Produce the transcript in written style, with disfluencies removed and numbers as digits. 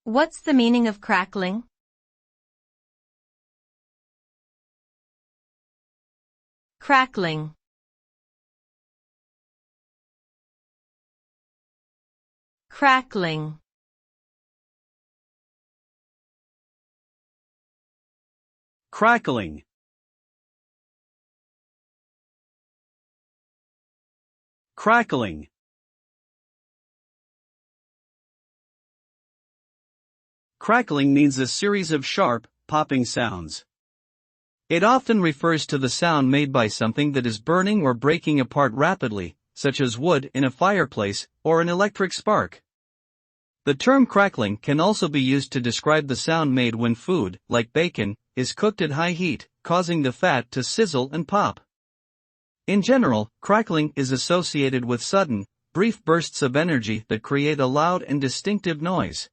What's the meaning of crackling? Crackling. Crackling. Crackling. Crackling. Crackling means a series of sharp, popping sounds. It often refers to the sound made by something that is burning or breaking apart rapidly, such as wood in a fireplace or an electric spark. The term crackling can also be used to describe the sound made when food, like bacon, is cooked at high heat, causing the fat to sizzle and pop. In general, crackling is associated with sudden, brief bursts of energy that create a loud and distinctive noise.